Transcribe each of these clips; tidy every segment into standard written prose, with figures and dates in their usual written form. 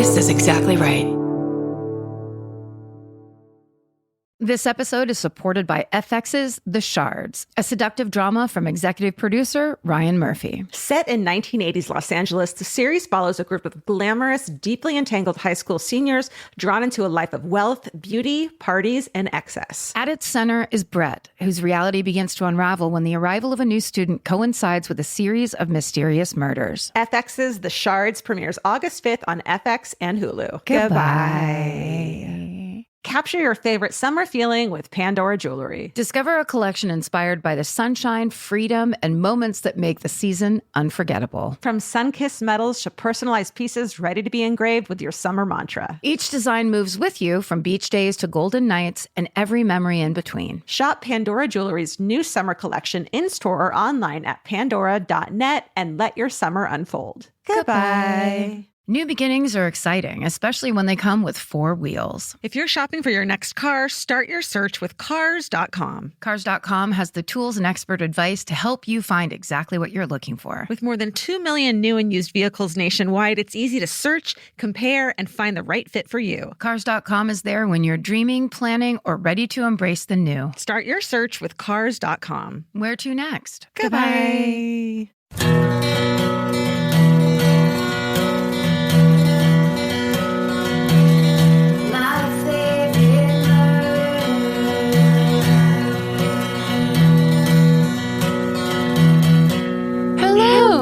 This is exactly right. This episode is supported by FX's The Shards, a seductive drama from executive producer Ryan Murphy. Set in 1980s Los Angeles, the series follows a group of glamorous, deeply entangled high school seniors drawn into a life of wealth, beauty, parties, and excess. At its center is Brett, whose reality begins to unravel when the arrival of a new student coincides with a series of mysterious murders. FX's The Shards premieres August 5th on FX and Hulu. Goodbye. Capture your favorite summer feeling with Pandora Jewelry. Discover a collection inspired by the sunshine, freedom, and moments that make the season unforgettable. From sun-kissed metals to personalized pieces ready to be engraved with your summer mantra. Each design moves with you from beach days to golden nights and every memory in between. Shop Pandora Jewelry's new summer collection in-store or online at pandora.net and let your summer unfold. Goodbye. New beginnings are exciting, especially when they come with 4 wheels. If you're shopping for your next car, start your search with Cars.com. Cars.com has the tools and expert advice to help you find exactly what you're looking for. With more than 2 million new and used vehicles nationwide, it's easy to search, compare, and find the right fit for you. Cars.com is there when you're dreaming, planning, or ready to embrace the new. Start your search with Cars.com. Where to next? Goodbye.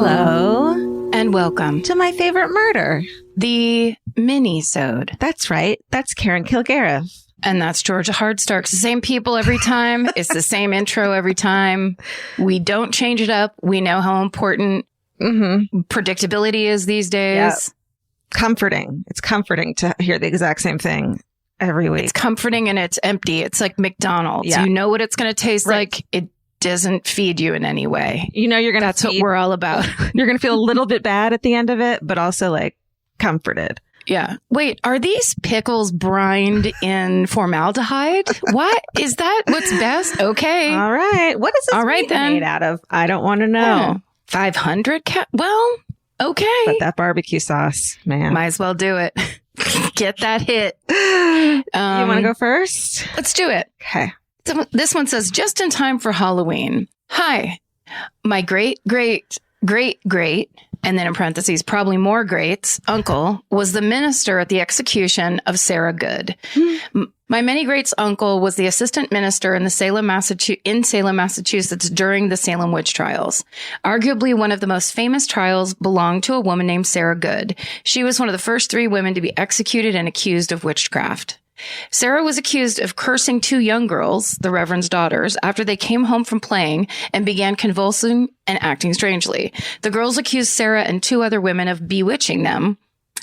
Hello, and welcome To my favorite murder. the Minisode. That's right. That's Karen Kilgariff. And that's Georgia Hardstark. It's the same people every time. It's the same intro every time. We don't change it up. We know how important predictability is these days. Yep. Comforting. It's comforting to hear the exact same thing every week. It's comforting and it's empty. It's like McDonald's. Yeah. You know what it's going to taste Right. like. It doesn't feed you in any way. You know you're going to That's what we're all about. You're going to feel a little bit bad at the end of it, but also like comforted. Yeah. Wait, are these pickles brined in formaldehyde? What? Is that what's best? Okay. All right. What is this All right, meat then. made out of? I don't want to know. 500 well, okay. But that barbecue sauce, man. Might as well do it. Get that hit. You want to go first? Let's do it. Okay. So this one says, just in time for Halloween. Hi, my great, and then in parentheses, probably more greats, uncle was the minister at the execution of Sarah Good. My many greats uncle was the assistant minister in Salem, Massachusetts during the Salem witch trials. Arguably one of the most famous trials belonged to a woman named Sarah Good. She was one of the first 3 women to be executed and accused of witchcraft. Sarah was accused of cursing 2 young girls, the Reverend's daughters, after they came home from playing and began convulsing and acting strangely. The girls accused Sarah and 2 other women of bewitching them,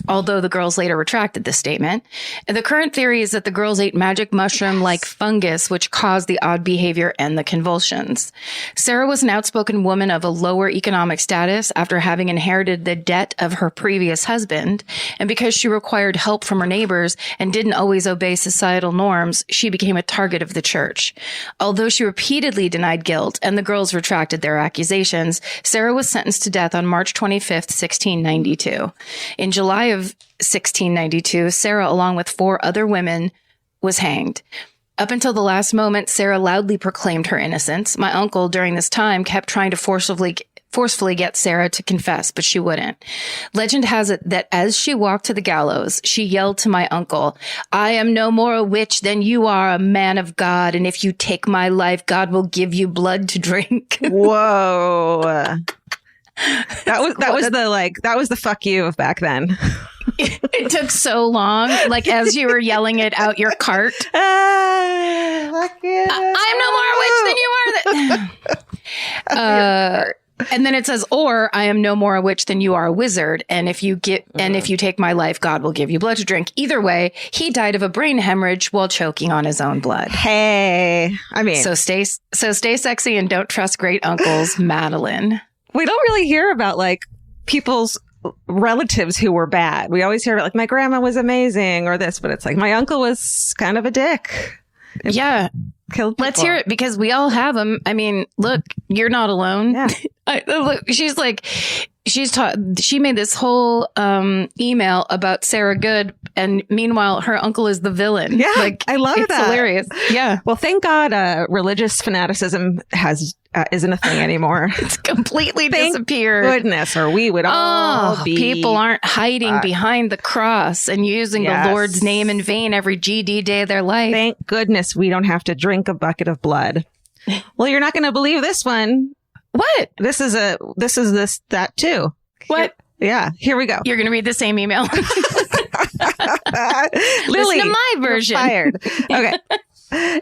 although the girls later retracted this statement. And the current theory is that the girls ate magic mushroom-like fungus, which caused the odd behavior and the convulsions. Sarah was an outspoken woman of a lower economic status after having inherited the debt of her previous husband. And because she required help from her neighbors and didn't always obey societal norms, she became a target of the church. Although she repeatedly denied guilt and the girls retracted their accusations, Sarah was sentenced to death on March 25th, 1692. In July of 1692, Sarah, along with 4 other women, was hanged. Up until the last moment, Sarah loudly proclaimed her innocence. My uncle, during this time, kept trying to forcefully get Sarah to confess, but she wouldn't. Legend has it that as she walked to the gallows, she yelled to my uncle, "I am no more a witch than you are a man of God, and if you take my life, God will give you blood to drink." Whoa. That was the fuck you of back then. It took so long, like as you were yelling it out your cart. Fuck you. I am no more a witch than you are. And then it says, or I am no more a witch than you are a wizard. And if you take my life, God will give you blood to drink. Either way, he died of a brain hemorrhage while choking on his own blood. Hey, I mean, so stay sexy and don't trust great uncles, Madeline. We don't really hear about like people's relatives who were bad. We always hear about like my grandma was amazing or this, but it's like my uncle was kind of a dick. Yeah. Killed people. Let's hear it because we all have them. I mean, look, you're not alone. Yeah. She made this whole email about Sarah Good, and meanwhile her uncle is the villain. Yeah, I love it's that. Hilarious. Yeah. Well, thank God religious fanaticism isn't a thing anymore. It's completely disappeared. Goodness, or we would all be. People aren't hiding behind the cross and using the Lord's name in vain every GD day of their life. Thank goodness we don't have to drink a bucket of blood. Well, you're not going to believe this one. What? This is that too. What? Yeah, here we go. You're going to read the same email. Lily, listen to my version. Fired. Okay.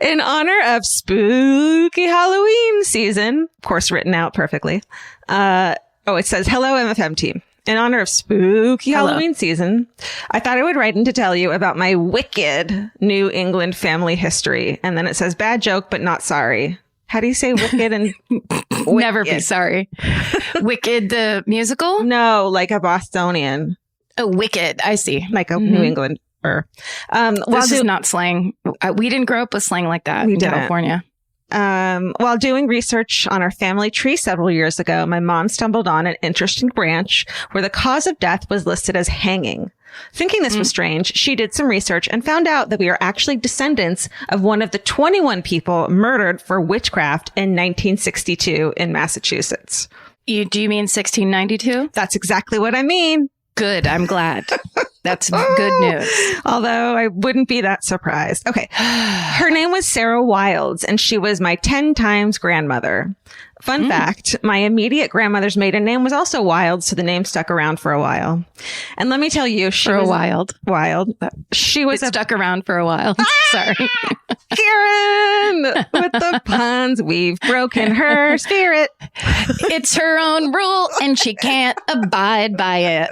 In honor of spooky Halloween season, of course, written out perfectly. It says, hello, MFM team. In honor of spooky Halloween season, I thought I would write in to tell you about my wicked New England family history. And then it says, bad joke, but not sorry. How do you say wicked and never be sorry? Wicked, the musical? No, like a Bostonian. Oh, wicked. I see. Like a New England. This is not slang. We didn't grow up with slang like that in California. While doing research on our family tree several years ago, my mom stumbled on an interesting branch where the cause of death was listed as hanging. Thinking this was strange, she did some research and found out that we are actually descendants of one of the 21 people murdered for witchcraft in 1962 in Massachusetts. Do you mean 1692? That's exactly what I mean. Good. I'm glad. That's good news. Although I wouldn't be that surprised. Okay. Her name was Sarah Wilds, and she was my 10 times grandmother. Fun fact, my immediate grandmother's maiden name was also Wild, so the name stuck around for a while. And let me tell you, she was Wild. She was stuck around for a while. Sorry. Karen, with the puns, we've broken her spirit. It's her own rule, and she can't abide by it.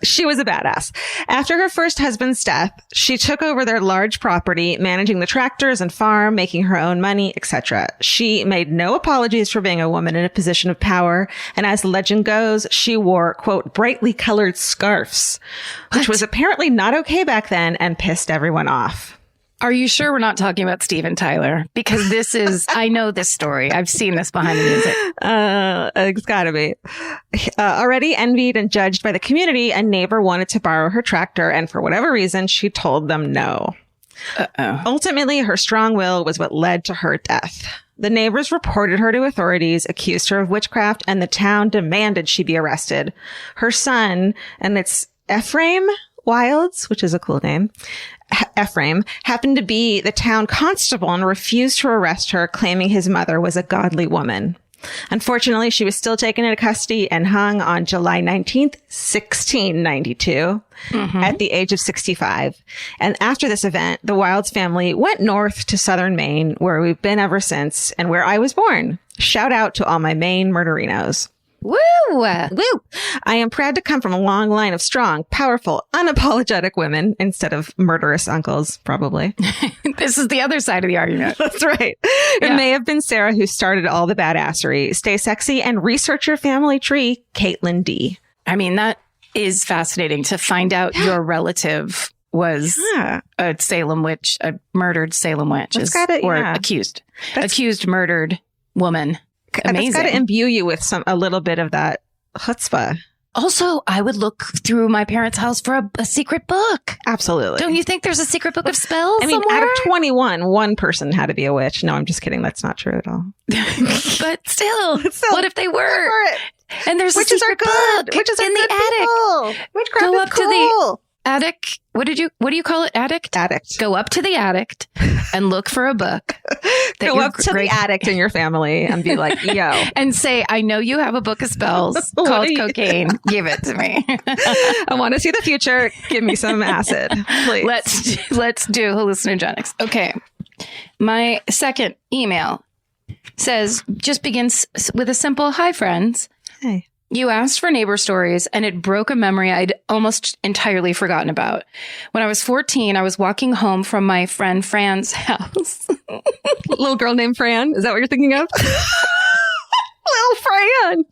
She was a badass. After her first husband's death, she took over their large property, managing the tractors and farm, making her own money, etc. She made no apologies for being a woman in a position of power, and as legend goes, she wore, quote, brightly colored scarves, which was apparently not okay back then and pissed everyone off. Are you sure we're not talking about Steven Tyler? Because this is, I know this story. I've seen this behind the music. It's gotta be. Already envied and judged by the community, a neighbor wanted to borrow her tractor, and for whatever reason, she told them no. Ultimately, her strong will was what led to her death. The neighbors reported her to authorities, accused her of witchcraft, and the town demanded she be arrested. Her son, and it's Ephraim Wilds, which is a cool name, Ephraim, happened to be the town constable and refused to arrest her, claiming his mother was a godly woman. Unfortunately, she was still taken into custody and hung on July 19th, 1692, at the age of 65. And after this event, the Wilds family went north to southern Maine, where we've been ever since and where I was born. Shout out to all my Maine murderinos. Woo! Woo! I am proud to come from a long line of strong, powerful, unapologetic women instead of murderous uncles, probably. This is the other side of the argument. That's right. It may have been Sarah who started all the badassery. Stay sexy and research your family tree, Caitlin D. I mean, that is fascinating to find out your relative was a Salem witch, a murdered Salem witch, accused. Accused murdered woman. Amazing. That's got to imbue you with a little bit of that chutzpah. Also, I would look through my parents' house for a secret book. Absolutely. Don't you think there's a secret book of spells somewhere? Out of 21, one person had to be a witch. No, I'm just kidding. That's not true at all. But still, what if they were? And there's witches a secret book witches are in good the attic. People. Witchcraft Go is up cool. to the attic. What do you call it? Attic? Addict. Go up to the attic and look for a book. Go up to the addict in your family and be like, yo. And say, I know you have a book of spells called cocaine. Give it to me. I want to see the future. Give me some acid, please. Let's do hallucinogenics. Okay. My second email just begins with a simple, hi, friends. Hey. You asked for neighbor stories, and it broke a memory I'd almost entirely forgotten about. When I was 14, I was walking home from my friend Fran's house. Little girl named Fran? Is that what you're thinking of? Little Fran!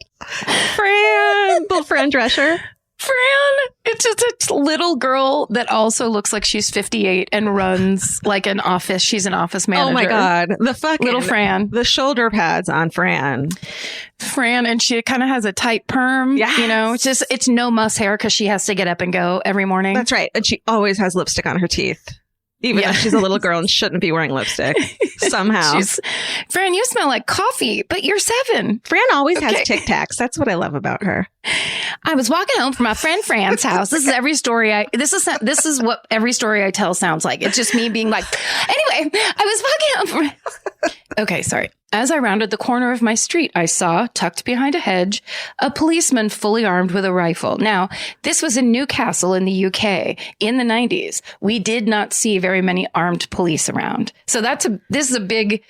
Little Fran Drescher. Fran, it's just a little girl that also looks like she's 58 and runs like an office. She's an office manager. Oh my God. The fucking little Fran. The shoulder pads on Fran. And she kind of has a tight perm. Yes. You know, it's no muss hair because she has to get up and go every morning. That's right. And she always has lipstick on her teeth. Even though she's a little girl and shouldn't be wearing lipstick somehow. Fran, you smell like coffee, but you're 7. Fran always has Tic Tacs. That's what I love about her. I was walking home from my friend Fran's house. This is every story this is what every story I tell sounds like. It's just me being like, anyway, I was walking home from... Okay, sorry. As I rounded the corner of my street, I saw, tucked behind a hedge, a policeman fully armed with a rifle. Now, this was in Newcastle in the UK in the 90s. We did not see very many armed police around. So that's a big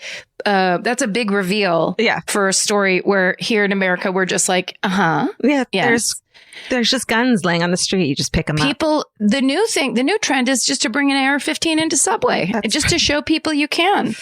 reveal for a story where here in America, we're just like, Yeah, yes. There's just guns laying on the street. You just pick them up. The new trend is just to bring an AR-15 into Subway, just to show people you can.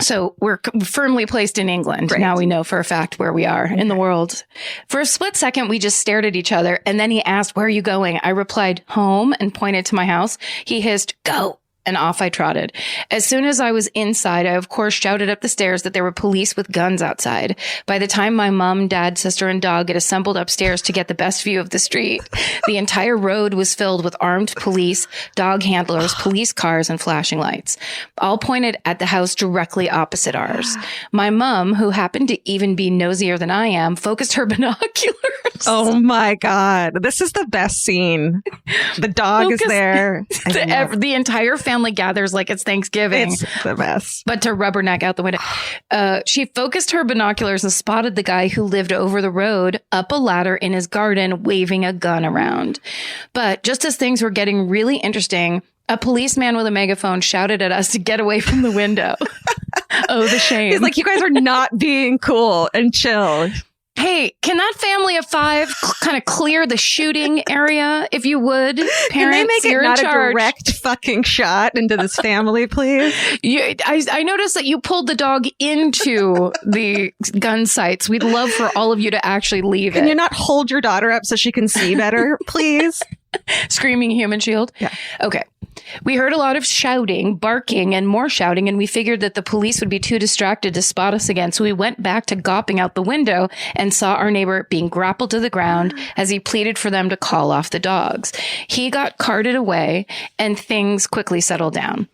So we're firmly placed in England. Right. Now we know for a fact where we are in the world. For a split second, we just stared at each other. And then he asked, "Where are you going?" I replied, "Home," and pointed to my house. He hissed, "Go." And off I trotted. As soon as I was inside, I of course shouted up the stairs that there were police with guns outside. By the time my mom, dad, sister, and dog had assembled upstairs to get the best view of the street, the entire road was filled with armed police, dog handlers, police cars, and flashing lights, all pointed at the house directly opposite ours. My mom, who happened to even be nosier than I am, focused her binoculars. Oh my God. This is the best scene. The dog is there. The entire family gathers like it's Thanksgiving. It's the best. But to rubberneck out the window. She focused her binoculars and spotted the guy who lived over the road up a ladder in his garden, waving a gun around. But just as things were getting really interesting, a policeman with a megaphone shouted at us to get away from the window. Oh, the shame. He's like, you guys are not being cool and chill. Hey, can that family of 5 kind of clear the shooting area, if you would? Parents, can they make it not a direct fucking shot into this family, please? I noticed that you pulled the dog into the gun sights. We'd love for all of you to actually leave Can you not hold your daughter up so she can see better, please? Screaming human shield? Yeah. Okay. We heard a lot of shouting, barking, and more shouting, and we figured that the police would be too distracted to spot us again. So we went back to gawping out the window and saw our neighbor being grappled to the ground as he pleaded for them to call off the dogs. He got carted away, and things quickly settled down.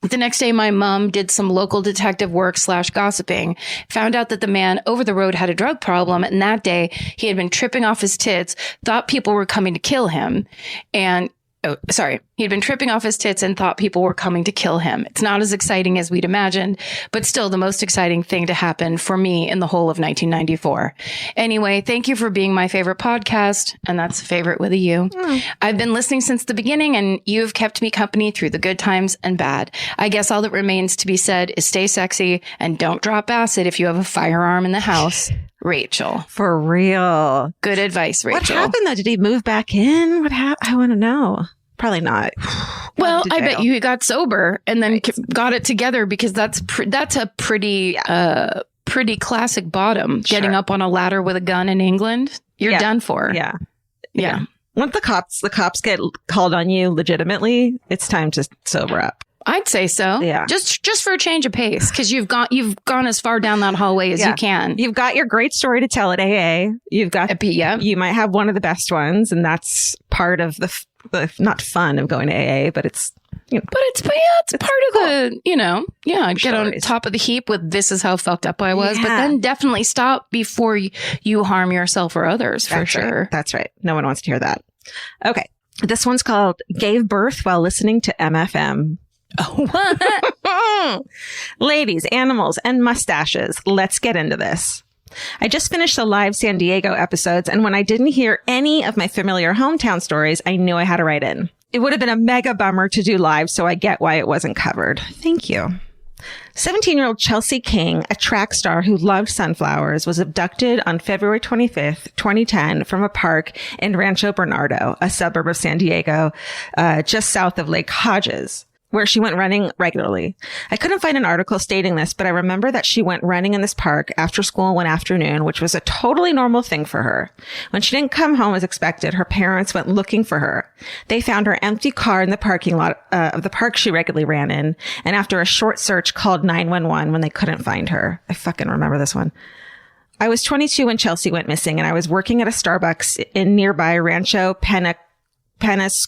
The next day, my mom did some local detective work / gossiping, found out that the man over the road had a drug problem. And that day he had been tripping off his tits, thought people were coming to kill him. He'd been tripping off his tits and thought people were coming to kill him. It's not as exciting as we'd imagined, but still the most exciting thing to happen for me in the whole of 1994. Anyway, thank you for being my favorite podcast. And that's a favorite with a U. I've been listening since the beginning, and you've kept me company through the good times and bad. I guess all that remains to be said is stay sexy and don't drop acid if you have a firearm in the house. Rachel. For real. Good advice, Rachel. What happened though? Did he move back in? What happened? I want to know. Probably not. Well, I bet you got sober and then got it together, because that's a pretty classic bottom. Sure. Getting up on a ladder with a gun in England, you're done for. Yeah. Once the cops get called on you legitimately, it's time to sober up. I'd say so. Yeah. Just for a change of pace, because you've gone as far down that hallway as you can. You've got your great story to tell at AA. You've got you might have one of the best ones, and that's part of the not fun of going to AA, but it's but it's part of the get on top of the heap with this is how fucked up I was, but then definitely stop before you harm yourself or others. For sure. Right. That's right. No one wants to hear that. Okay, this one's called "Gave Birth While Listening to MFM." Oh, what? Ladies, animals, and mustaches. Let's get into this. I just finished the live San Diego episodes, and when I didn't hear any of my familiar hometown stories, I knew I had to write in. It would have been a mega bummer to do live, so I get why it wasn't covered. Thank you. 17-year-old Chelsea King, a track star who loved sunflowers, was abducted on February 25th, 2010 from a park in Rancho Bernardo, a suburb of San Diego, just south of Lake Hodges. where she went running regularly. I couldn't find an article stating this, but I remember that she went running in this park after school one afternoon, which was a totally normal thing for her. When she didn't come home as expected, her parents went looking for her. They found her empty car in the parking lot of the park she regularly ran in, and after a short search called 911 when they couldn't find her. I fucking remember this one. I was 22 when Chelsea went missing, and I was working at a Starbucks in nearby Rancho Penasquitos,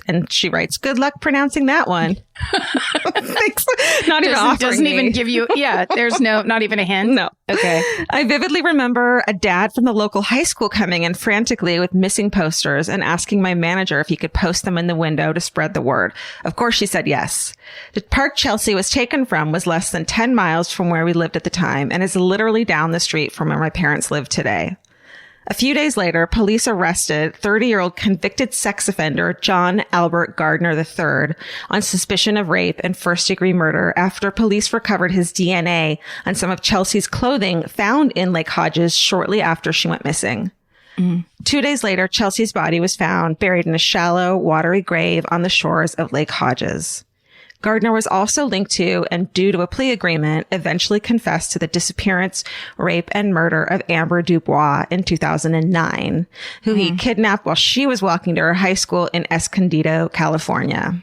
and she writes, "Good luck pronouncing that one." Thanks. Not even offering doesn't me. even give you. Yeah, there's not even a hint. No. Okay. I vividly remember a dad from the local high school coming in frantically with missing posters and asking my manager if he could post them in the window to spread the word. Of course, she said yes. The park Chelsea was taken from was less than 10 miles from where we lived at the time and is literally down the street from where my parents live today. A few days later, police arrested 30-year-old convicted sex offender John Albert Gardner III on suspicion of rape and first-degree murder after police recovered his DNA on some of Chelsea's clothing found in Lake Hodges shortly after she went missing. 2 days later, Chelsea's body was found buried in a shallow, watery grave on the shores of Lake Hodges. Gardner was also linked to, and due to a plea agreement, eventually confessed to the disappearance, rape, and murder of Amber Dubois in 2009, who he kidnapped while she was walking to her high school in Escondido, California.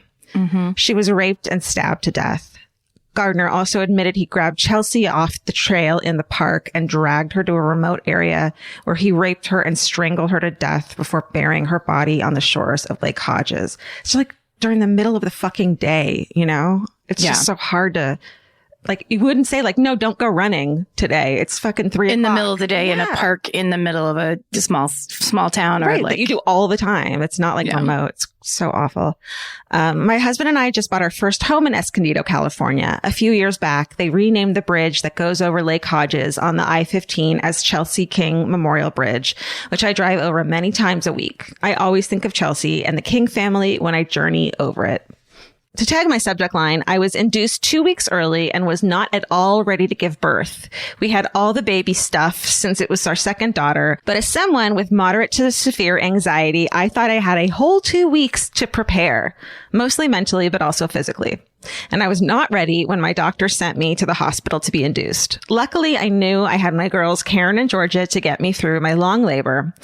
She was raped and stabbed to death. Gardner also admitted he grabbed Chelsea off the trail in the park and dragged her to a remote area where he raped her and strangled her to death before burying her body on the shores of Lake Hodges. So like, during the middle of the fucking day, you know? It's just so hard to, like, you wouldn't say, like, no, don't go running today. It's fucking 3 o'clock. In the middle of the day in a park in the middle of a small town. Right, or like, that you do all the time. It's not like remote. It's so awful. My husband and I just bought our first home in Escondido, California. A few years back, they renamed the bridge that goes over Lake Hodges on the I-15 as Chelsea King Memorial Bridge, which I drive over many times a week. I always think of Chelsea and the King family when I journey over it. To tag my subject line, I was induced 2 weeks early and was not at all ready to give birth. We had all the baby stuff since it was our second daughter, but as someone with moderate to severe anxiety, I thought I had a whole 2 weeks to prepare, mostly mentally, but also physically. And I was not ready when my doctor sent me to the hospital to be induced. Luckily, I knew I had my girls, Karen and Georgia, to get me through my long labor.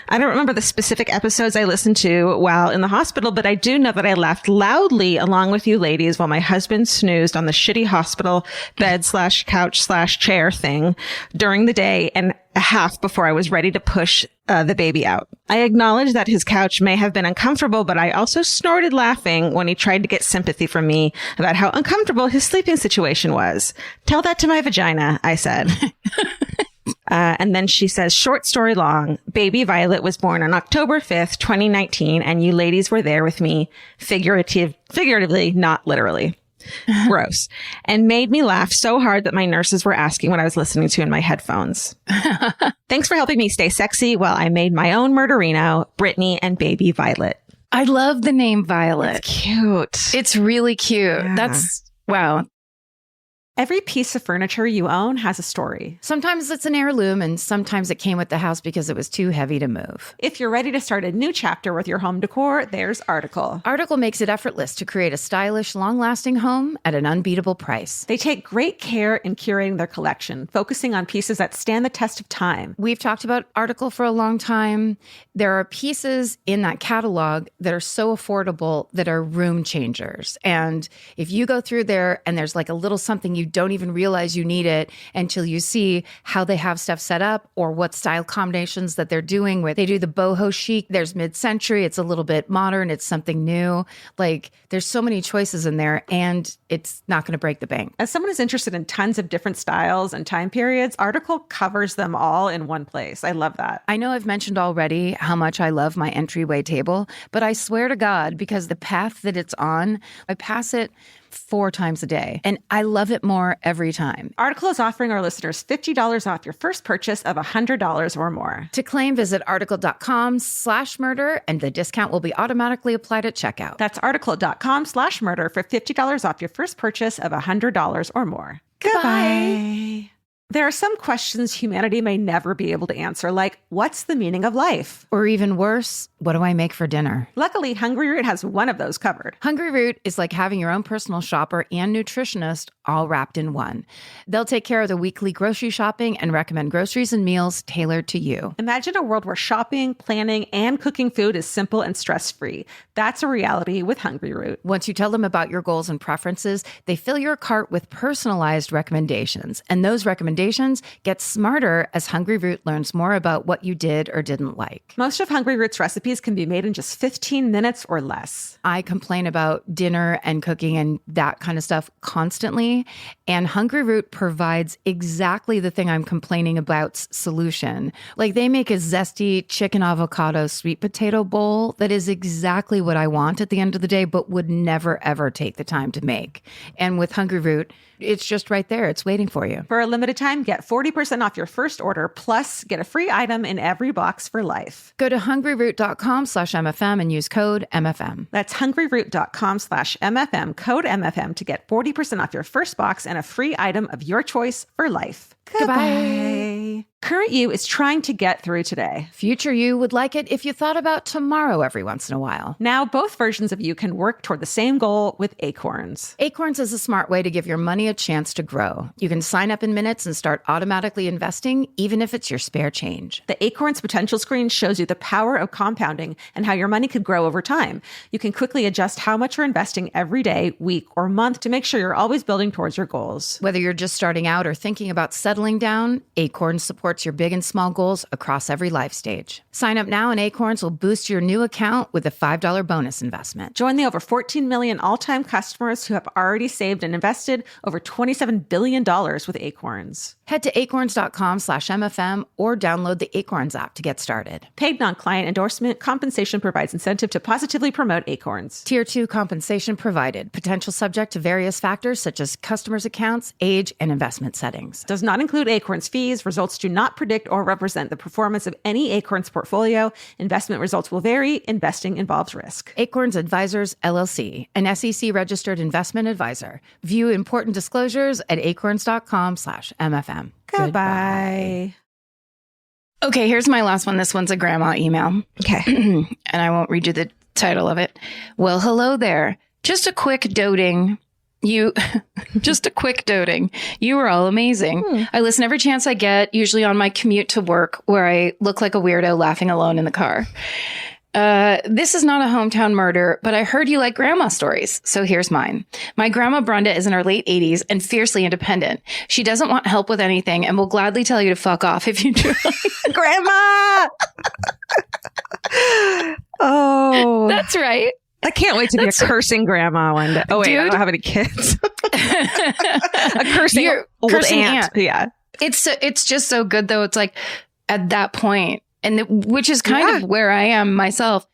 I don't remember the specific episodes I listened to while in the hospital, but I do know that I laughed loudly along with you ladies while my husband snoozed on the shitty hospital bed/couch/chair thing during the day and a half before I was ready to push the baby out. I acknowledge that his couch may have been uncomfortable, but I also snorted laughing when he tried to get sympathy from me about how uncomfortable his sleeping situation was. Tell that to my vagina, I said. And then she says, short story long, baby Violet was born on October 5th, 2019, and you ladies were there with me, figuratively, not literally. Gross. And made me laugh so hard that my nurses were asking what I was listening to in my headphones. Thanks for helping me stay sexy while I made my own murderino, Brittany and baby Violet. I love the name Violet. It's cute. It's really cute. Yeah. That's, wow. Every piece of furniture you own has a story. Sometimes it's an heirloom and sometimes it came with the house because it was too heavy to move. If you're ready to start a new chapter with your home decor, there's Article. Article makes it effortless to create a stylish, long-lasting home at an unbeatable price. They take great care in curating their collection, focusing on pieces that stand the test of time. We've talked about Article for a long time. There are pieces in that catalog that are so affordable that are room changers. And if you go through there and there's like a little something you don't even realize you need it until you see how they have stuff set up or what style combinations that they're doing with. They do the boho chic. There's mid-century. It's a little bit modern. It's something new. Like there's so many choices in there and it's not going to break the bank. As someone who's interested in tons of different styles and time periods, Article covers them all in one place. I love that. I know I've mentioned already how much I love my entryway table, but I swear to God, because the path that it's on, I pass it 4 times a day. And I love it more every time. Article is offering our listeners $50 off your first purchase of $100 or more. To claim, visit article.com/murder and the discount will be automatically applied at checkout. That's article.com/murder for $50 off your first purchase of $100 or more. Goodbye. There are some questions humanity may never be able to answer, like, what's the meaning of life? Or even worse, what do I make for dinner? Luckily, Hungry Root has one of those covered. Hungry Root is like having your own personal shopper and nutritionist all wrapped in one. They'll take care of the weekly grocery shopping and recommend groceries and meals tailored to you. Imagine a world where shopping, planning, and cooking food is simple and stress-free. That's a reality with Hungry Root. Once you tell them about your goals and preferences, they fill your cart with personalized recommendations. And those recommendations get smarter as Hungry Root learns more about what you did or didn't like. Most of Hungry Root's recipes can be made in just 15 minutes or less. I complain about dinner and cooking and that kind of stuff constantly. And Hungry Root provides exactly the thing I'm complaining about's solution. Like they make a zesty chicken avocado sweet potato bowl that is exactly what I want at the end of the day, but would never, ever take the time to make. And with Hungry Root, it's just right there. It's waiting for you. For a limited time, get 40% off your first order, plus get a free item in every box for life. Go to hungryroot.com/MFM and use code MFM. That's hungryroot.com/MFM, code MFM to get 40% off your first box and a free item of your choice for life. Goodbye. Current you is trying to get through today. Future you would like it if you thought about tomorrow every once in a while. Now, both versions of you can work toward the same goal with Acorns. Acorns is a smart way to give your money a chance to grow. You can sign up in minutes and start automatically investing, even if it's your spare change. The Acorns potential screen shows you the power of compounding and how your money could grow over time. You can quickly adjust how much you're investing every day, week, or month to make sure you're always building towards your goals. Whether you're just starting out or thinking about settling down, Acorns supports your big and small goals across every life stage. Sign up now and Acorns will boost your new account with a $5 bonus investment. Join the over 14 million all-time customers who have already saved and invested over $27 billion with Acorns. Head to acorns.com/MFM or download the Acorns app to get started. Paid non-client endorsement. Compensation provides incentive to positively promote Acorns. Tier 2 compensation provided. Potential subject to various factors such as customers' accounts, age, and investment settings. Does not include Acorns fees. Results do not predict or represent the performance of any Acorns portfolio. Investment results will vary. Investing involves risk. Acorns Advisors, LLC, an SEC-registered investment advisor. View important disclosures at acorns.com/MFM. Goodbye. Okay, here's my last one. This one's a grandma email. Okay. And I won't read you the title of it. Well, hello there. Just a quick doting. You were all amazing. I listen every chance I get, usually on my commute to work, where I look like a weirdo laughing alone in the car. This is not a hometown murder, but I heard you like grandma stories, so here's mine. My grandma Brenda is in her late 80s and fiercely independent. She doesn't want help with anything and will gladly tell you to fuck off if you try. Grandma! Oh. That's right. I can't wait to be a cursing grandma one day. Oh, wait, Dude. I don't have any kids. A cursing old aunt. Yeah. It's just so good, though. It's like at that point, which is kind of where I am myself.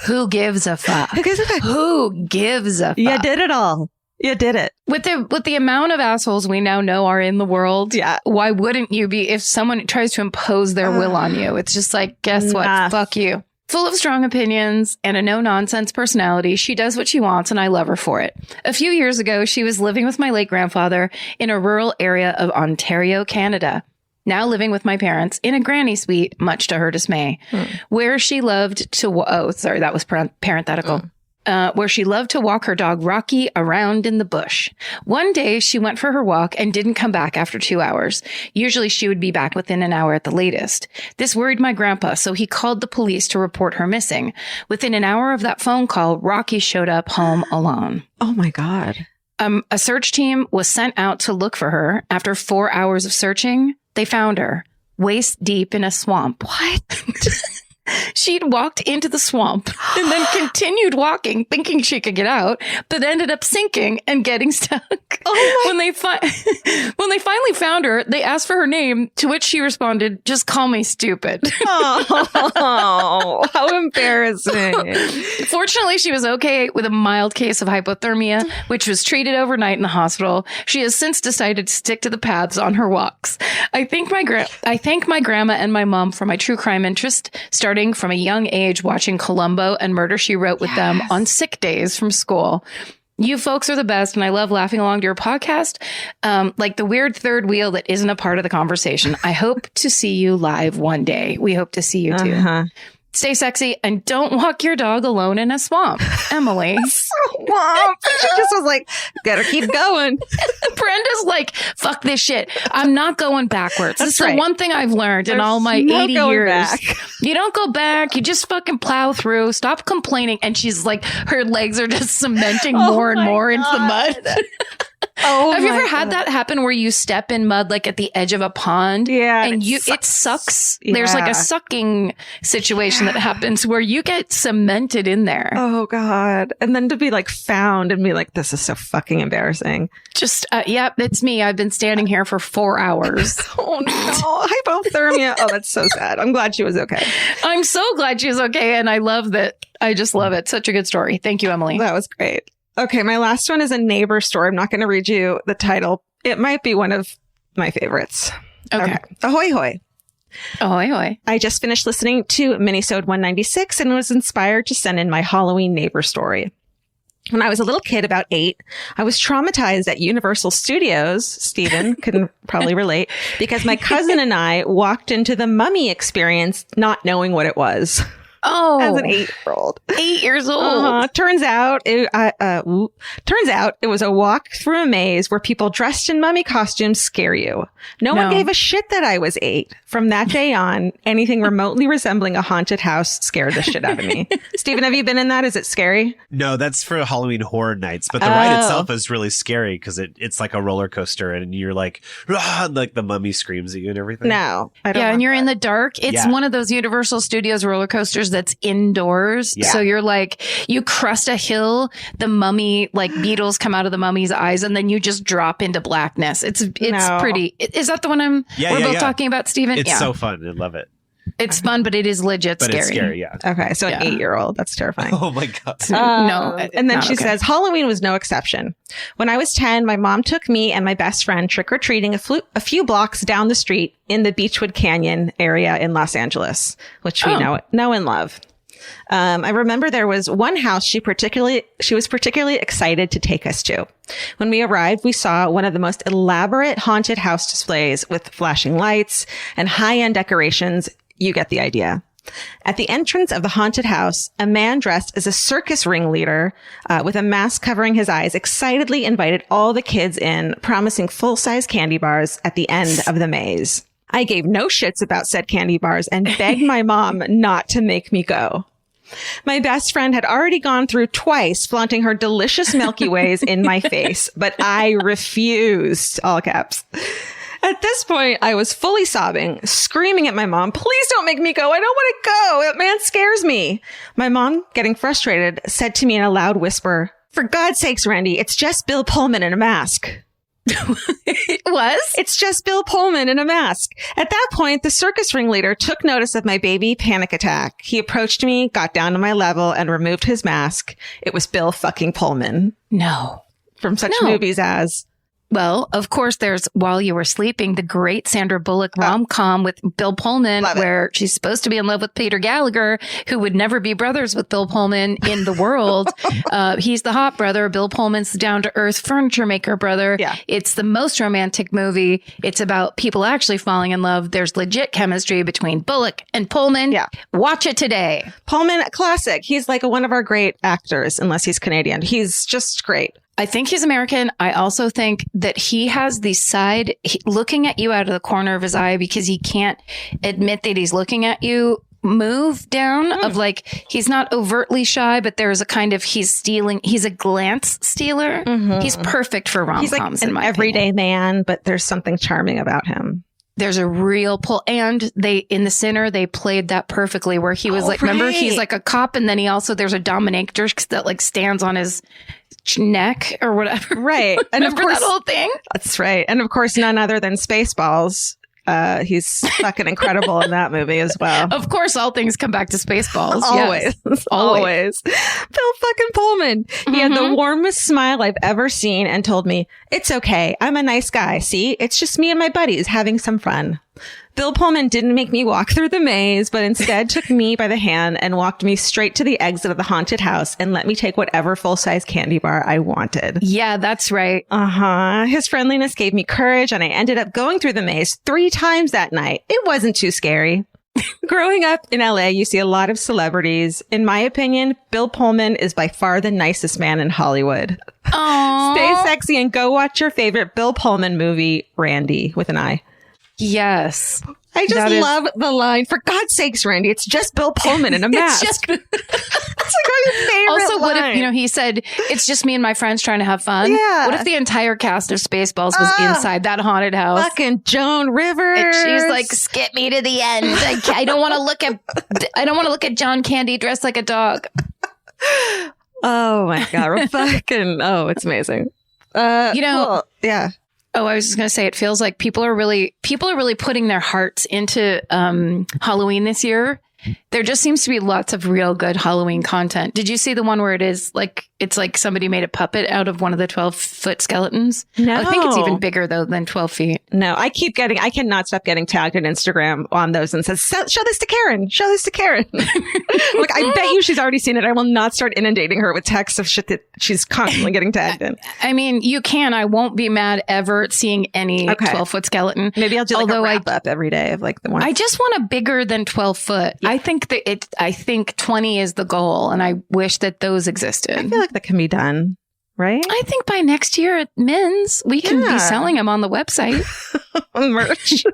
Who gives a fuck? Who gives a fuck? Who gives a fuck? You did it all. You did it. With the amount of assholes we now know are in the world, why wouldn't you be if someone tries to impose their will on you? It's just like, guess what? Fuck you. Full of strong opinions and a no-nonsense personality, she does what she wants, and I love her for it. A few years ago, she was living with my late grandfather in a rural area of Ontario, Canada. Now living with my parents in a granny suite, much to her dismay, where she loved to... that was parenthetical. Where she loved to walk her dog Rocky around in the bush. One day, she went for her walk and didn't come back after 2 hours. Usually, she would be back within an hour at the latest. This worried my grandpa, so he called the police to report her missing. Within an hour of that phone call, Rocky showed up home alone. Oh, my God. A search team was sent out to look for her. After 4 hours of searching, they found her, waist deep in a swamp. What? She'd walked into the swamp and then continued walking, thinking she could get out, but ended up sinking and getting stuck. When they finally found her, they asked for her name, to which she responded, "Just call me stupid." Oh, how embarrassing. Fortunately, she was okay with a mild case of hypothermia, which was treated overnight in the hospital. She has since decided to stick to the paths on her walks. I thank my grandma and my mom for my true crime interest, starting from a young age watching Columbo and Murder, She Wrote with them on sick days from school. You folks are the best, and I love laughing along to your podcast. Like the weird third wheel that isn't a part of the conversation. I hope to see you live one day. We hope to see you too. Stay sexy and don't walk your dog alone in a swamp. Emily. Swamp. She just was like, gotta keep going. Brenda's like, fuck this shit. I'm not going backwards. That's the one thing I've learned in all my 80 years. Back. You don't go back. You just fucking plow through. Stop complaining. And she's like, her legs are just cementing more and more into the mud. Have you ever had that happen where you step in mud like at the edge of a pond? Yeah. And it sucks. Yeah. There's like a sucking situation that happens where you get cemented in there. Oh God. And then to be like found and be like, this is so fucking embarrassing. Just, it's me. I've been standing here for 4 hours. Oh no. Hypothermia. Oh, that's so sad. I'm glad she was okay. I'm so glad she was okay. And I love that. I just love it. Such a good story. Thank you, Emily. That was great. Okay, my last one is a neighbor story. I'm not going to read you the title. It might be one of my favorites. Okay. Ahoy, hoy. Ahoy, hoy. I just finished listening to Minisode 196 and was inspired to send in my Halloween neighbor story. When I was a little kid, about 8, I was traumatized at Universal Studios. Stephen can probably relate, because my cousin and I walked into the Mummy experience not knowing what it was. Oh, as an 8-year-old. 8 years old. Turns out it was a walk through a maze where people dressed in mummy costumes scare you. No one gave a shit that I was 8. From that day on, anything remotely resembling a haunted house scared the shit out of me. Stephen, have you been in that? Is it scary? No, that's for Halloween Horror Nights. But the ride itself is really scary because it's like a roller coaster and you're like, like the mummy screams at you and everything. No, I don't. Yeah, and you're in the dark. It's one of those Universal Studios roller coasters that's indoors. Yeah. So you're like, you crest a hill, the mummy, like beetles come out of the mummy's eyes, and then you just drop into blackness. It's pretty. Is that the one we're both talking about, Stephen? It's so fun. I love it. It's fun, but it is legit scary. It's scary, yeah. Okay, so an 8-year-old. That's terrifying. Oh my God. No. And then she says, Halloween was no exception. When I was 10, my mom took me and my best friend trick-or-treating a few blocks down the street in the Beechwood Canyon area in Los Angeles, which we know and love. I remember there was one house she was particularly excited to take us to. When we arrived, we saw one of the most elaborate haunted house displays with flashing lights and high-end decorations. You get the idea. At the entrance of the haunted house, a man dressed as a circus ringleader with a mask covering his eyes excitedly invited all the kids in, promising full-size candy bars at the end of the maze. I gave no shits about said candy bars and begged my mom not to make me go. My best friend had already gone through twice, flaunting her delicious Milky Ways in my face, but I refused, all caps. At this point, I was fully sobbing, screaming at my mom, please don't make me go. I don't want to go. That man scares me. My mom, getting frustrated, said to me in a loud whisper, for God's sakes, Randy, it's just Bill Pullman in a mask. It was? It's just Bill Pullman in a mask. At that point, the circus ringleader took notice of my baby panic attack. He approached me, got down to my level, and removed his mask. It was Bill fucking Pullman. No. From such movies as... Well, of course, there's While You Were Sleeping, the great Sandra Bullock rom-com with Bill Pullman, where she's supposed to be in love with Peter Gallagher, who would never be brothers with Bill Pullman in the world. He's the hot brother. Bill Pullman's the down-to-earth furniture maker brother. Yeah. It's the most romantic movie. It's about people actually falling in love. There's legit chemistry between Bullock and Pullman. Yeah. Watch it today. Pullman, classic. He's like one of our great actors, unless he's Canadian. He's just great. I think he's American. I also think that he has the side looking at you out of the corner of his eye because he can't admit that he's looking at you. Move down of like, he's not overtly shy, but there's a kind of, he's a glance stealer. Mm-hmm. He's perfect for rom-coms. He's like an everyday man, but there's something charming about him. There's a real pull. And in The Sinner, they played that perfectly where he was remember, he's like a cop. And then there's a dominatrix that like stands on his neck or whatever. Right. And of course, that whole thing. That's right. And of course, none other than Spaceballs. He's fucking incredible in that movie as well. Of course, all things come back to Spaceballs. Always. Yes. Always. Bill fucking Pullman. He had the warmest smile I've ever seen and told me, it's okay. I'm a nice guy. See, it's just me and my buddies having some fun. Bill Pullman didn't make me walk through the maze, but instead took me by the hand and walked me straight to the exit of the haunted house and let me take whatever full-size candy bar I wanted. Yeah, that's right. His friendliness gave me courage, and I ended up going through the maze 3 times that night. It wasn't too scary. Growing up in LA, you see a lot of celebrities. In my opinion, Bill Pullman is by far the nicest man in Hollywood. Aww. Stay sexy and go watch your favorite Bill Pullman movie, Randy, with an I. Yes. I just love the line, for God's sakes, Randy, it's just Bill Pullman in a mask. It's like my favorite also, what line. if, he said, it's just me and my friends trying to have fun? Yeah. What if the entire cast of Spaceballs was inside that haunted house? Fucking Joan Rivers. And she's like, skip me to the end. I don't want to look at John Candy dressed like a dog. Oh my God. It's amazing. Cool. Yeah. Oh, I was just going to say, it feels like people are really putting their hearts into Halloween this year. There just seems to be lots of real good Halloween content. Did you see the one where it's like somebody made a puppet out of one of the 12-foot skeletons? No. I think it's even bigger, though, than 12 feet. No, I cannot stop getting tagged on Instagram on those and says, show this to Karen. Show this to Karen. Like, I bet you she's already seen it. I will not start inundating her with texts of shit that she's constantly getting tagged in. I mean, you can. I won't be mad ever at seeing any 12-foot skeleton. Maybe I'll do a wrap up every day of like the one. I just want a bigger than 12 foot. Yeah. I think 20 is the goal, and I wish that those existed. I feel like that can be done, right? I think by next year at Men's, we can be selling them on the website. Merch.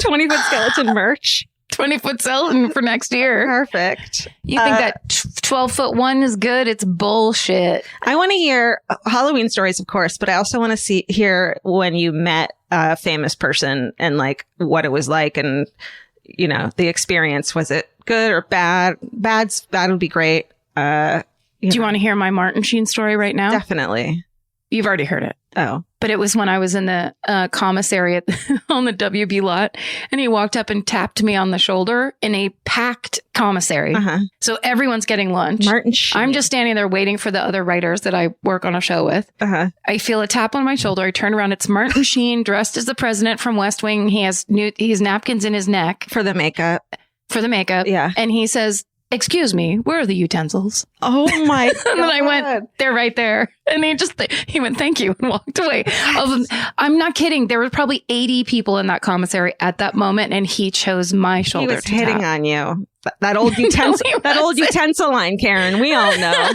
20-foot skeleton merch. 20-foot skeleton for next year. Perfect. You think that 12-foot one is good? It's bullshit. I want to hear Halloween stories, of course, but I also want to hear when you met a famous person and like what it was like and, the experience. Was it good or bad? Bad would be great. Do you want to hear my Martin Sheen story right now? Definitely. You've already heard it. Oh. But it was when I was in the commissary on the WB lot, and he walked up and tapped me on the shoulder in a packed commissary. Uh-huh. So everyone's getting lunch. Martin Sheen. I'm just standing there waiting for the other writers that I work on a show with. Uh-huh. I feel a tap on my shoulder. I turn around. It's Martin Sheen dressed as the president from West Wing. He has napkins in his neck. For the makeup. Yeah. And he says, "Excuse me, where are the utensils?" Oh my God. And then I went, "They're right there." And he went, "Thank you," and walked away. I'm not kidding. There were probably 80 people in that commissary at that moment, and he chose my shoulder. He was hitting on you. That old utensil line, Karen. We all know.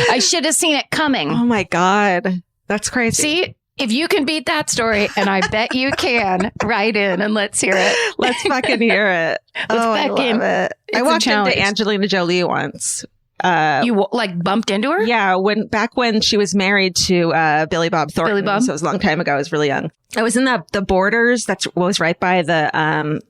I should have seen it coming. Oh my God. That's crazy. See? If you can beat that story, and I bet you can, write in and let's hear it. Let's fucking hear it. I love it. I walked into Angelina Jolie once. You bumped into her? Yeah, back when she was married to Billy Bob Thornton. Billy Bob? So it was a long time ago. I was really young. I was in the Borders. That's what was right by the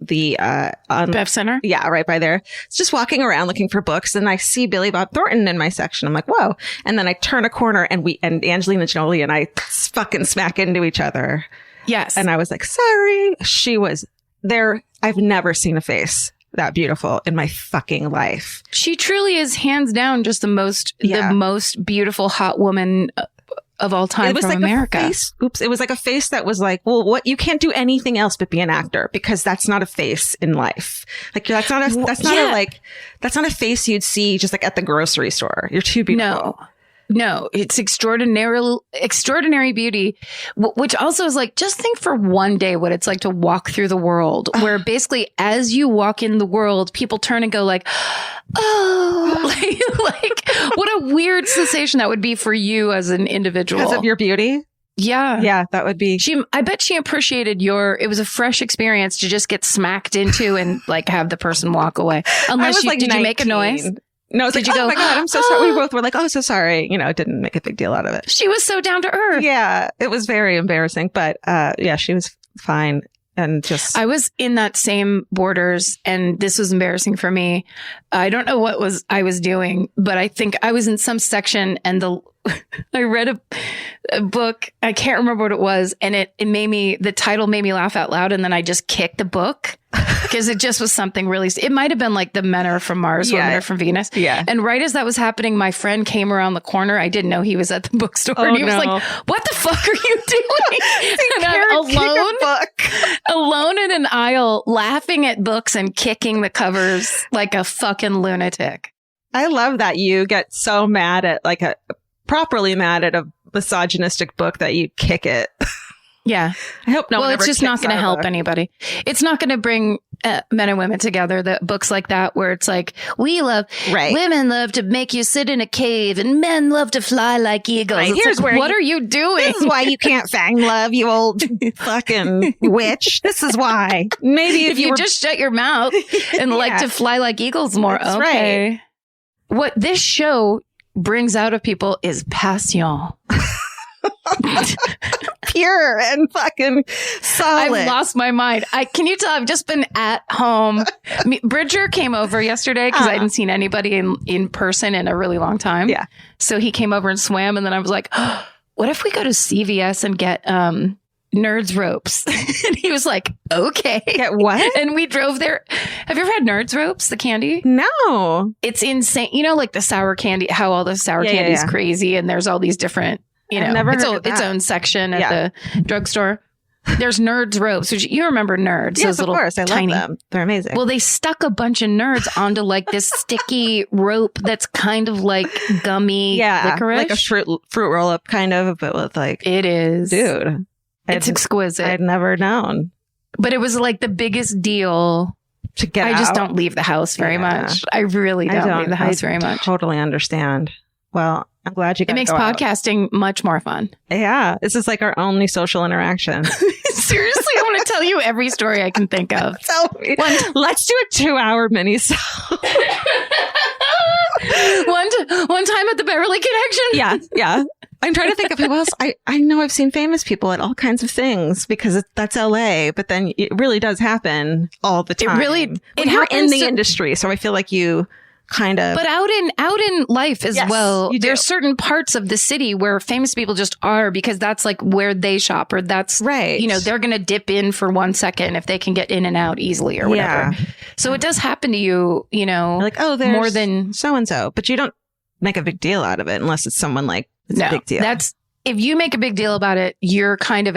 Bev Center. Yeah, right by there. It's just walking around looking for books, and I see Billy Bob Thornton in my section. I'm like, whoa! And then I turn a corner, and Angelina Jolie and I fucking smack into each other. Yes. And I was like, sorry. She was there. I've never seen a face that beautiful in my fucking life. She truly is hands down just the most beautiful hot woman of all time from America. It was like a face that was like, well, what? You can't do anything else but be an actor because that's not a face in life. Like that's not a face you'd see just like at the grocery store. You're too beautiful. No, it's extraordinary beauty, which also is like, just think for one day what it's like to walk through the world, where basically as you walk in the world, people turn and go like, oh, like what a weird sensation that would be for you as an individual. Because of your beauty? Yeah. Yeah, that would be. I bet she appreciated it was a fresh experience to just get smacked into and like have the person walk away. Unless did you make a noise? No, it's like, oh my God, I'm so sorry. We both were like, oh, so sorry. Didn't make a big deal out of it. She was so down to earth. Yeah, it was very embarrassing. But yeah, she was fine. And just. I was in that same Borders, and this was embarrassing for me. I don't know what I was doing, but I think I was in some section, and I read a book. I can't remember what it was. And it made me, the title made me laugh out loud. And then I just kicked the book because it just was something really, it might have been like The Men Are From Mars, Women Are From Venus. Yeah. And right as that was happening, my friend came around the corner. I didn't know he was at the bookstore. And he was like, what the fuck are you doing? And I'm alone in an aisle laughing at books and kicking the covers like a fucking lunatic. I love that you get so mad at properly mad at a misogynistic book that you kick it. Yeah. I hope no one ever it's just not going to help anybody. It's not going to bring men and women together. The books like that where it's like, women love to make you sit in a cave and men love to fly like eagles. Right. Here's like, what are you doing? This is why you can't fang love, you old fucking witch. This is why. Maybe if you just shut your mouth and like to fly like eagles more. That's okay. Right. What this show brings out of people is passion. Pure and fucking solid. I've lost my mind. Can you tell I've just been at home. Bridger came over yesterday because I hadn't seen anybody in person in a really long time. Yeah. So he came over and swam. And then I was like, oh, what if we go to CVS and get Nerds ropes? And he was like, okay. Get what? And we drove there. Have you ever had Nerds ropes, the candy? No. It's insane. You know, like the sour candy, how all the sour candy is crazy. And there's all these different, its own section at the drugstore. There's Nerds ropes, which you remember Nerds. Yes, of course. I love them. They're amazing. Well, they stuck a bunch of Nerds onto like this sticky rope that's kind of like gummy licorice. Like a fruit roll up kind of, but with like... It is. Dude. It's exquisite. I'd never known. But it was like the biggest deal to get I just don't leave the house very much. I really don't leave the house very much. Totally understand. Well, I'm glad you got It makes podcasting much more fun. Yeah. This is like our only social interaction. Seriously, I want to tell you every story I can think of. Tell me. Let's do a 2-hour minisode. One time at the Beverly Connection. Yeah. I'm trying to think of who else. I know I've seen famous people at all kinds of things because that's LA, but then it really does happen all the time. You're in the industry, so I feel like you kind of. But out in life as well, there's certain parts of the city where famous people just are because that's like where they shop, or that's right. You know, they're going to dip in for 1 second if they can get in and out easily or whatever. Yeah. So it does happen to you, you know, like, oh, there's more than so and so, but you don't make a big deal out of it unless it's someone like. It's a big deal. If you make a big deal about it, you're kind of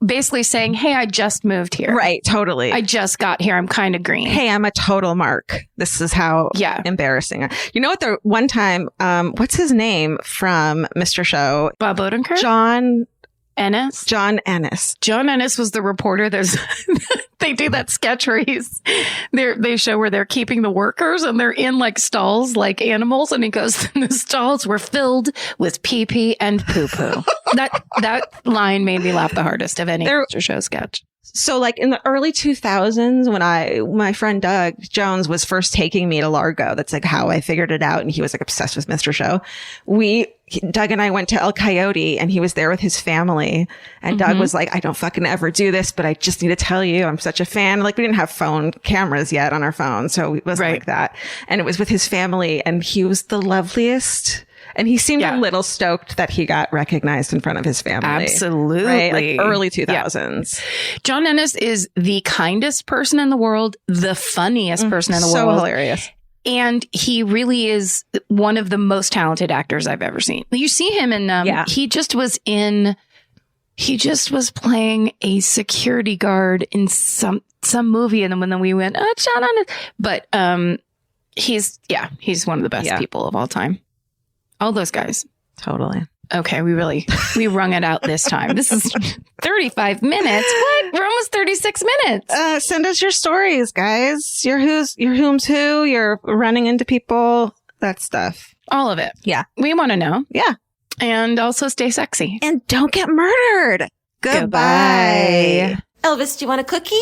basically saying, hey, I just moved here. Right. Totally. I just got here. I'm kind of green. Hey, I'm a total mark. This is how embarrassing. You know what? The one time, what's his name from Mr. Show? Bob Odenkirk? John Ennis? John Ennis. John Ennis was the reporter. They do that sketch where they show where they're keeping the workers and they're in like stalls like animals, and he goes, the stalls were filled with pee-pee and poo-poo. that line made me laugh the hardest of any Mr. Show sketch. So like in the early 2000s when my friend Doug Jones was first taking me to Largo, that's like how I figured it out. And he was like obsessed with Mr. Show. Doug and I went to El Coyote and he was there with his family. And Doug was like, I don't fucking ever do this, but I just need to tell you, I'm such a fan. Like we didn't have phone cameras yet on our phone. So it wasn't like that. And it was with his family and he was the loveliest. And he seemed a little stoked that he got recognized in front of his family. Absolutely. Right? Like early 2000s. Yeah. John Ennis is the kindest person in the world, the funniest person in the world. So hilarious. And he really is one of the most talented actors I've ever seen. You see him in, he just was playing a security guard in some movie. And then we went, oh, John Ennis. But he's one of the best people of all time. All those guys. Totally. Okay, we wrung it out this time. This is 35 minutes. What? We're almost 36 minutes. Send us your stories, guys. Your whom's who, your running into people, that stuff. All of it. Yeah. We want to know. Yeah. And also stay sexy. And don't get murdered. Goodbye. Elvis, do you want a cookie?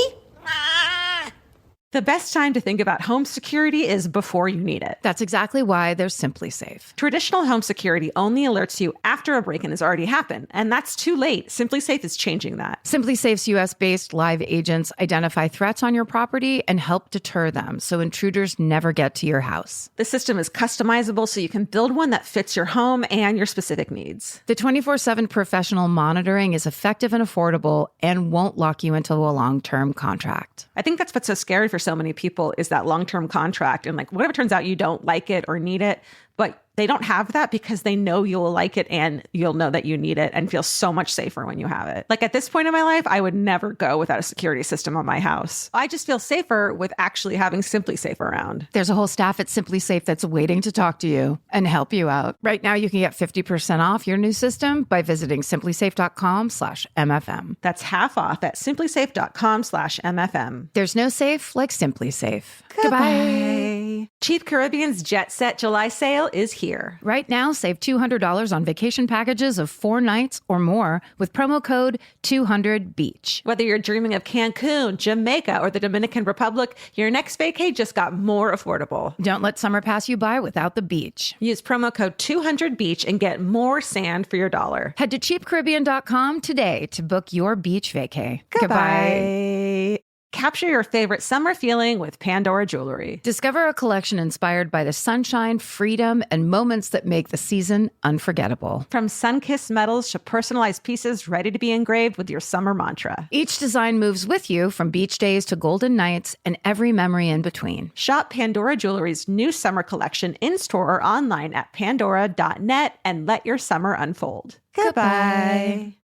The best time to think about home security is before you need it. That's exactly why there's Simply Safe. Traditional home security only alerts you after a break-in has already happened, and that's too late. Simply Safe is changing that. Simply Safe's US-based live agents identify threats on your property and help deter them so intruders never get to your house. The system is customizable so you can build one that fits your home and your specific needs. The 24/7 professional monitoring is effective and affordable and won't lock you into a long-term contract. I think that's what's so scary for so many people is that long-term contract. And like, what if it turns out you don't like it or need it, but they don't have that because they know you'll like it and you'll know that you need it and feel so much safer when you have it. Like at this point in my life, I would never go without a security system on my house. I just feel safer with actually having Simply Safe around. There's a whole staff at Simply Safe that's waiting to talk to you and help you out. Right now, you can get 50% off your new system by visiting simplysafe.com/MFM. That's half off at simplysafe.com/MFM. There's no safe like Simply Safe. Goodbye. Cheap Caribbean's Jet Set July sale is here. Right now, save $200 on vacation packages of 4 nights or more with promo code 200BEACH. Whether you're dreaming of Cancun, Jamaica, or the Dominican Republic, your next vacay just got more affordable. Don't let summer pass you by without the beach. Use promo code 200BEACH and get more sand for your dollar. Head to cheapcaribbean.com today to book your beach vacay. Goodbye. Capture your favorite summer feeling with Pandora Jewelry. Discover a collection inspired by the sunshine, freedom, and moments that make the season unforgettable. From sun-kissed metals to personalized pieces ready to be engraved with your summer mantra. Each design moves with you from beach days to golden nights and every memory in between. Shop Pandora Jewelry's new summer collection in-store or online at pandora.net and let your summer unfold. Goodbye.